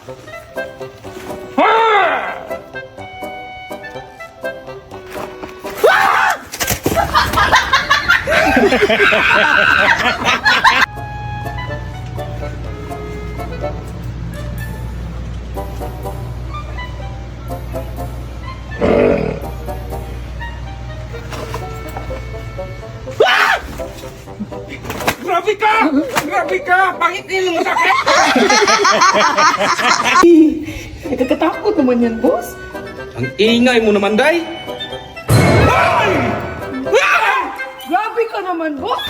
Grabe ka! Grabe ka! Pangit nila mo sakit! Nagkakatakot naman yan, boss. Ang ingay mo naman, Day! Ay! Ah! Grabe ka naman, boss.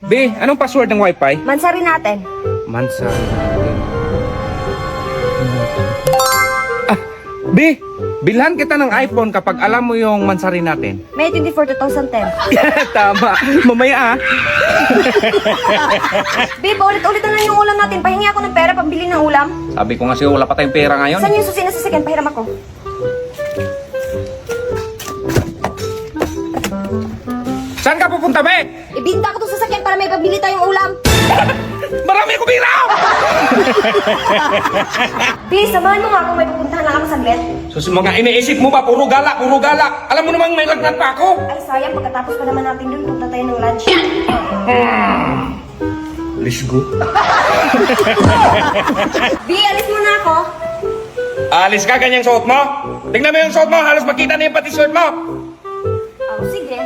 Be, anong password ng wifi? Mansari natin. Mansa. Be, bilhan kita ng iPhone kapag alam mo yung mansari natin. May 24 2010. Tama. Mamaya ah. Babe, ulit-ulit na lang yung ulam natin. Pahingi ako ng pera pambili ng ulam. Sabi ko nga sa'yo, wala pa tayong pera ngayon. Saan yung susi na sasakyan? Pahiram ako. Saan ka pupunta, Be? Ibinta ko to sasakyan para may pabili tayong ulam. Marami ko pera! Please, samahan mo nga kung may pupuntahan lang ako saglit. So, mga iniisip mo ba, puro gala, puro gala. Alam mo namang may lagnat pa ako. Ay, sayang. Pagkatapos pa naman natin dun, punta tayo ng lunch. Let's go. B, alis muna ako. Alis ka, ganyang suot mo? Tingnan mo yung suot mo, halos makita na yung pati suot mo. Oh, sige.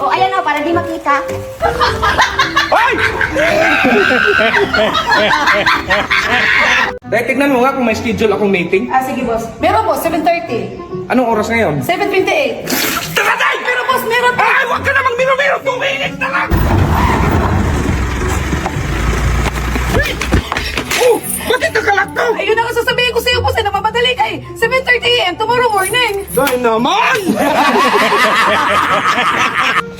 Oh, ayan o, para di makita. Hoy! Dahil tignan mo nga kung may schedule akong meeting. Sige, boss. Meron, boss. 7:30. Anong oras ngayon? 7:28. Tagatay! Pero, boss, meron. Ay, huwag ka namang minumiro! 2 minutes na lang! Oh! Bakit nakalaktaw? Ayun ang sasabihin ko sa'yo, boss. Namamadali ka eh. 7:30 a.m. tomorrow morning. Dahil naman!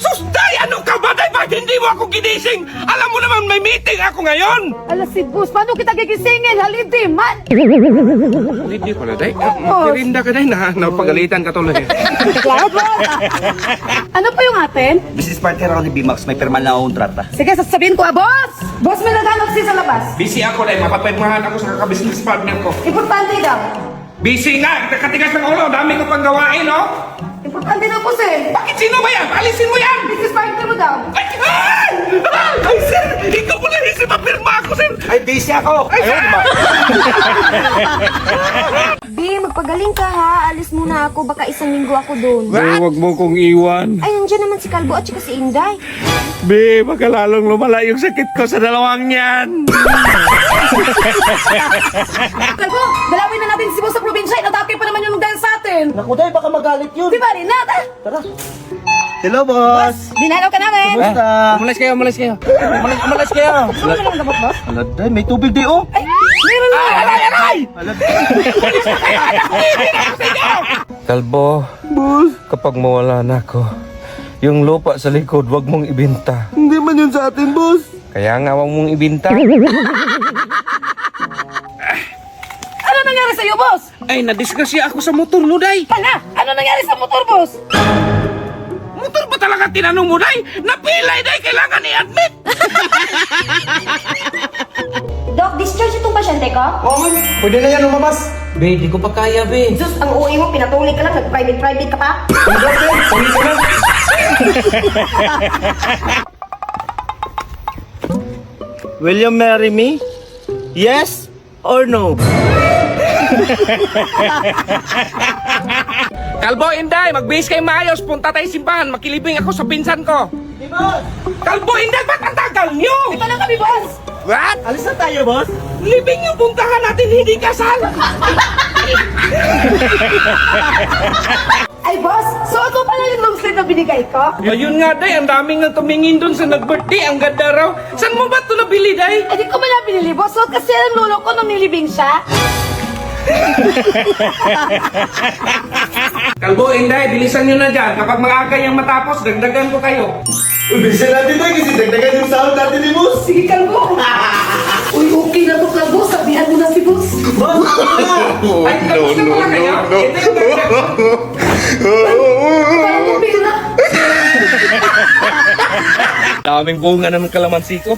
Susday! Anong ka ba? Dahil bakit hindi mo ako ginising? Alam mo naman may meeting ako ngayon! Alas si boss, paano kita gigisingin? Halidi, man! Hindi pala, Day. Pirinda ka, Day. Napagalitan ka tuloy. Ano pa yung atin? Business partner ako ni BMAX, may permal na kontrata. Sige, sasabihin ko, boss! Boss, may naghanap siya sa labas. Busy ako, Day. Mapapirmahan ako sa kaka-business partner ko. Importante daw. Busy nga! Nakatigas ng ulo. Dami ko pang gawain, oh! Importante daw, boss eh. Bakit sino ba yan? Alisin mo yan! Business partner mo daw. Ay! Ay! Ay, sir! Ikaw mo lang isip mapirma ako, sir! Ay, busy ako! Ay, sir! B, magpagaling ka ha. Alis muna ako. Baka isang linggo ako doon. Huwag mo kong iwan. Ay, nandiyan naman si Kalbo at saka si Inday. Be, baka lalong lumala yung sakit ko sa dalawang yan. Kalbo, dalawin na natin si boss sa probinsya. Inatake pa naman yung dahil sa atin. Naku, Day, baka magalit yun. Di ba rin nata? Tara. Hello, boss. Dinalaw ka namin. Kumusta? Umalis kayo, umalis kayo. Umalis kayo. Ano ka ng gamot, boss? Alad, Day, may tubig, Day, oh. Ay, meron na. Aray! Alad, Kalbo, kapag mawala na ako, yung lupa sa likod, wag mong ibinta. hindi man yun sa atin, boss. Kaya nga wag mong ibinta. Ano nangyari sa'yo, boss? Ay, nadisgrasya ako sa motor mo, Day. Ano nangyari sa motor, boss? Motor ba talaga tinanong mo, Day? Napilay, Day. Kailangan i-admit. Doc, discharge itong pasyente ko? Oo, man. Pwede na yan, umabas. Be, di ko pa kaya, be. Sus, ang uwi mo, pinatuloy ka lang. Nag-private ka pa. Will you marry me? Yes or no? Kalbo, Inday, mag-base kayo maayos. Punta tayo simbahan. Makilibing ako sa pinsan ko. Di, boss. Kalbo, Inday, ba't ang tagal nyo? Ito lang kami, boss. What? Alis na tayo, boss. Libing yung puntahan natin, hindi kasal. Ay, boss, suot mo pala yung long sleeve na binigay ko? Ayun nga, Day. Ang daming nang tumingin dun sa nag-birthday. Ang ganda raw. Saan mo ba ito nabili, Day? Eh, di ko man na binili, boss. Suot kasi ang lolo ko nung nilibing siya. Kalbo, Inday, bilisan nyo na dyan. Kapag maaga yung matapos, dagdagan ko kayo. Bisa natin tayo kasi dagdagan yung sahod natin ni boss. Sige, kalbo. Uy, okay na to, kalbo. Sabihan mo na si boss. Ay, tapos na pala kayo. Ito yung dagdag ko. Parang mo pila. Daming bunga naman kalamansi ko.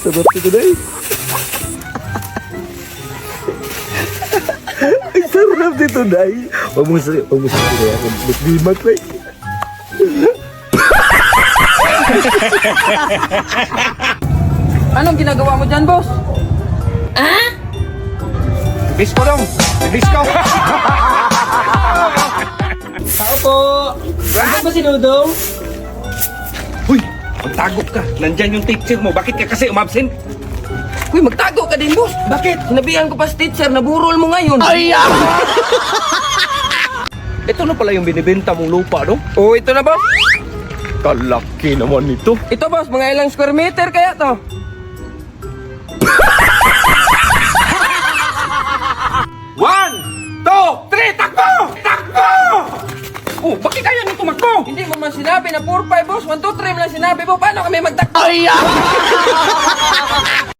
Sagot ko today. Ay, sarap dito, Day. Huwag mo sa kaya ako. Magdimat, Day. Anong ginagawa mo dyan, boss? Bis ko dong. Bis ko. Tao po! Bakit ba si Dudong? Uy, magtago ka. Nandyan yung teacher mo. Bakit ka kasi umabsent? Uy, magtago ka din, boss! Bakit? Sinabihan ko pa sa teacher na burol mo ngayon. Ito na pala yung binibenta mong lupa, no? Oh, ito na, boss! Kalaki naman ito. Ito, boss, mga ilang square meter kaya to? One, two, three, takbo! Takbo! Oh, bakit kaya nyo tumakbo? Hindi mo man sinabi na 4-5, boss. 1, 2, 3 mo lang sinabi mo. Paano kami magtakbo?